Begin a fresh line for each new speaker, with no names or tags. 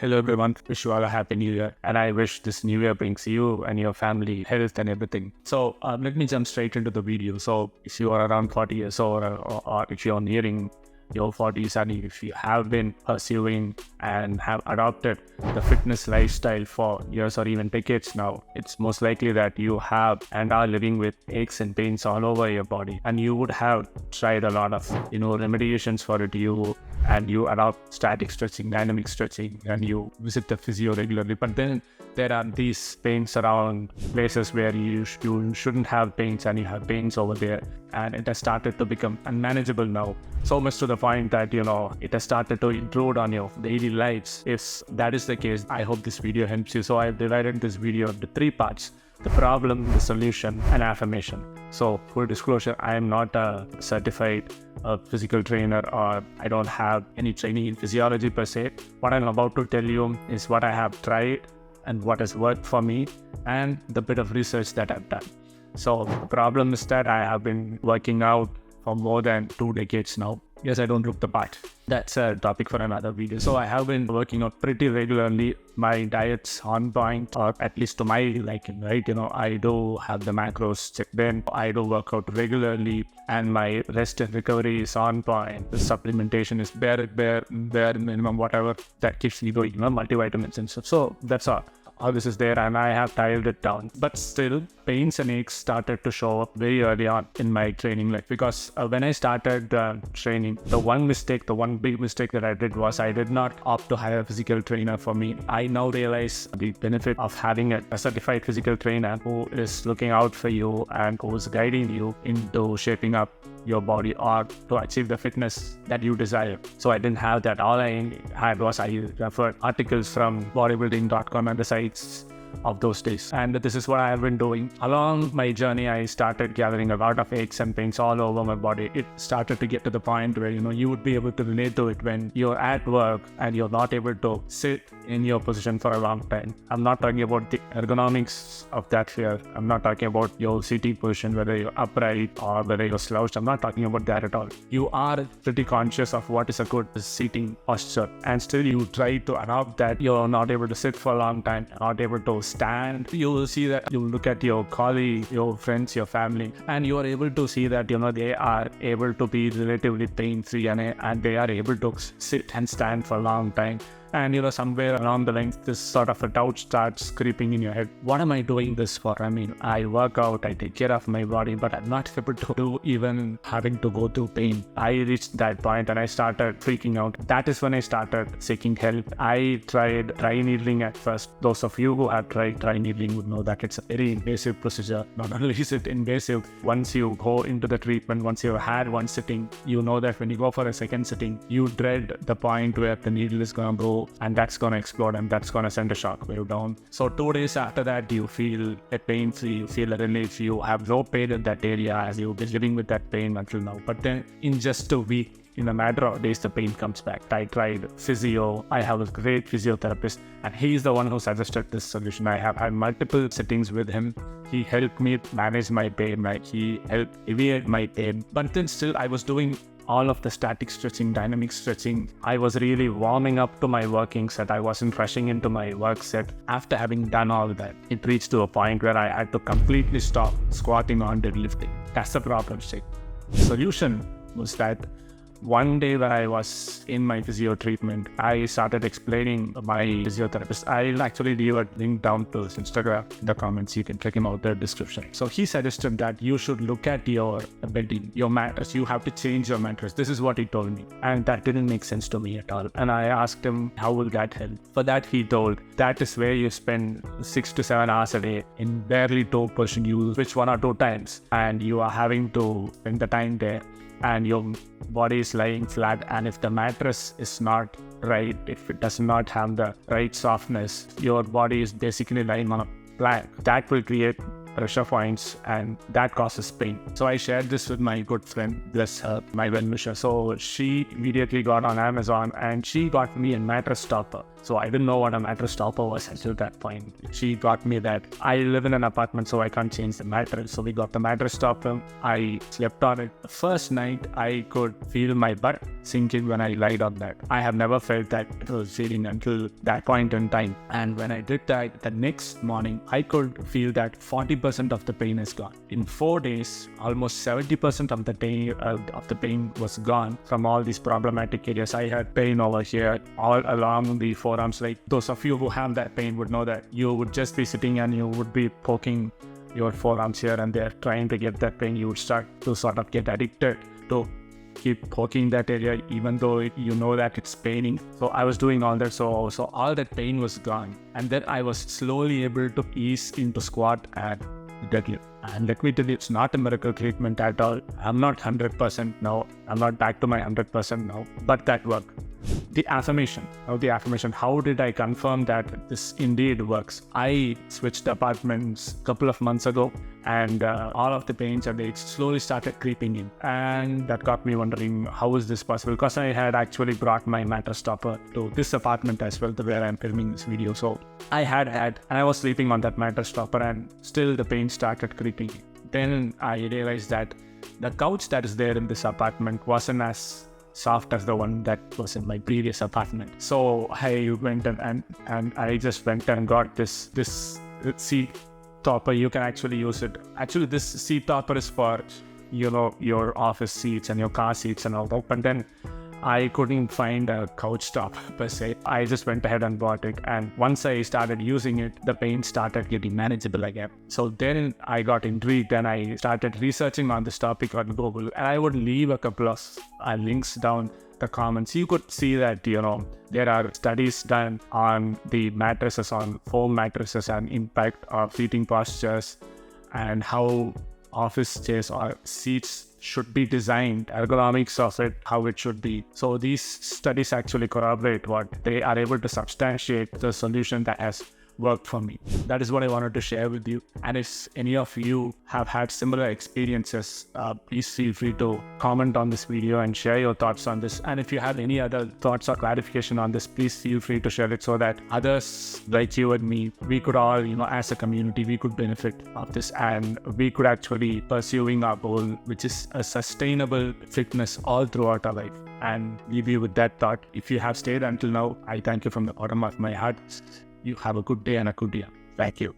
Hello everyone, wish you all a happy new year, and I wish this new year brings you and your family health and everything. So let me jump straight into the video. So if you are around 40 years old or if you're nearing your 40s and if you have been pursuing and have adopted the fitness lifestyle for years or even decades now, it's most likely that you have and are living with aches and pains all over your body, and you would have tried a lot of remediations for it. You adopt static stretching, dynamic stretching, and you visit the physio regularly, but then there are these pains around places where you shouldn't have pains, and you have pains over there, and it has started to become unmanageable now. So much to the point that it has started to intrude on your daily lives. If that is the case, I hope this video helps you. So I've divided this video into 3 parts: the problem, the solution, and affirmation. So full disclosure, I am not a certified physical trainer, or I don't have any training in physiology per se. What I'm about to tell you is what I have tried and what has worked for me, and the bit of research that I've done. So the problem is that I have been working out for more than 2 decades now. Yes, I don't look the part. That's a topic for another video. So I have been working out pretty regularly. My diet's on point, or at least to my liking, right? I do have the macros checked in. I do work out regularly, and my rest and recovery is on point. The supplementation is bare minimum, whatever that keeps me going, multivitamins and stuff. So that's all this is there, and I have dialed it down. But still, pains and aches started to show up very early on in my training life, because when I started training, the one big mistake that I did was I did not opt to hire a physical trainer for me. I now realize the benefit of having a certified physical trainer who is looking out for you and who is guiding you into shaping up your body or to achieve the fitness that you desire. So I didn't have that. All I had was I referred articles from bodybuilding.com and the sites of those days. And this is what I have been doing. Along my journey, I started gathering a lot of aches and pains all over my body. It started to get to the point where, you would be able to relate to it when you're at work and you're not able to sit in your position for a long time. I'm not talking about the ergonomics of that here. I'm not talking about your sitting position, whether you're upright or whether you're slouched. I'm not talking about that at all. You are pretty conscious of what is a good sitting posture, and still you try to adopt that. You're not able to sit for a long time, not able to stand. You will see that you look at your colleague, your friends, your family, and you are able to see that they are able to be relatively pain-free, and they are able to sit and stand for a long time. And somewhere along the line, this sort of a doubt starts creeping in your head. What am I doing this for? I mean, I work out, I take care of my body, but I'm not able to do even having to go through pain. I reached that point and I started freaking out. That is when I started seeking help. I tried dry needling at first. Those of you who have tried dry needling would know that it's a very invasive procedure. Not only is it invasive, once you go into the treatment, once you've had one sitting, you know that when you go for a second sitting, you dread the point where the needle is going to go and that's going to explode, and that's going to send a shock wave down. So 2 days after that, you feel a pain-free, you feel a relief, you have no pain in that area as you've been living with that pain until now. But then in just a week, in a matter of days, the pain comes back. I tried physio. I have a great physiotherapist, and he's the one who suggested this solution. I have had multiple sittings with him. He helped me manage my pain, he helped alleviate my pain. But then still, I was doing all of the static stretching, dynamic stretching. I was really warming up to my working set. I wasn't rushing into my work set. After having done all that, it reached to a point where I had to completely stop squatting on deadlifting. That's the problem, Shake. The solution was that one day when I was in my physio treatment, I started explaining my physiotherapist. I'll actually leave a link down to his Instagram in the comments. You can check him out in the description. So he suggested that you should look at your bedding, your mattress. You have to change your mattress. This is what he told me. And that didn't make sense to me at all. And I asked him, how will that help? For that, he told, that is where you spend 6 to 7 hours a day in barely toe position. You switch 1 or 2 times, and you are having to spend the time there. And your body is lying flat, and if the mattress is not right, if it does not have the right softness, your body is basically lying on a plank. That will create pressure points, and that causes pain. So I shared this with my good friend, bless her, my well-wisher. So she immediately got on Amazon and she got me a mattress topper. So I didn't know what a mattress topper was until that point. She got me that. I live in an apartment, so I can't change the mattress. So we got the mattress topper. I slept on it. The first night, I could feel my butt sinking when I lied on that. I have never felt that feeling until that point in time. And when I did that, the next morning, I could feel that 40% of the pain is gone. In 4 days, almost 70% of the pain was gone from all these problematic areas. I had pain over here, all along the forearms. Like those of you who have that pain would know that you would just be sitting and you would be poking your forearms here and there, trying to get that pain. You would start to sort of get addicted to keep poking that area, even though you know that it's paining. So I was doing all that. So all that pain was gone. And then I was slowly able to ease into squat and deadlift. And let me tell you, it's not a miracle treatment at all. I'm not 100% now. I'm not back to my 100% now, but that worked. The affirmation. How did I confirm that this indeed works? I switched apartments a couple of months ago, and all of the pains and aches slowly started creeping in. And that got me wondering, how is this possible? Because I had actually brought my mattress topper to this apartment as well, where I'm filming this video. So I and I was sleeping on that mattress topper, and still the pain started creeping in. Then I realized that the couch that is there in this apartment wasn't as soft as the one that was in my previous apartment. So I went and I just went and got this seat topper. You can actually use it. Actually, this seat topper is for, your office seats and your car seats and all that. But then I couldn't find a couch top per se. I just went ahead and bought it. And once I started using it, the pain started getting manageable again. So then I got intrigued and I started researching on this topic on Google. And I would leave a couple of links down the comments. You could see that, there are studies done on the mattresses, on foam mattresses, and impact of seating postures and how office chairs or seats should be designed, ergonomics of it, how it should be. So these studies actually corroborate what they are able to substantiate the solution that has worked for me. That is what I wanted to share with you. And if any of you have had similar experiences, please feel free to comment on this video and share your thoughts on this. And if you have any other thoughts or clarification on this, please feel free to share it so that others like you and me, we could all, as a community, we could benefit of this, and we could actually pursuing our goal, which is a sustainable fitness all throughout our life. And leave you with that thought. If you have stayed until now, I thank you from the bottom of my heart. You have a good day and a good year. Thank you.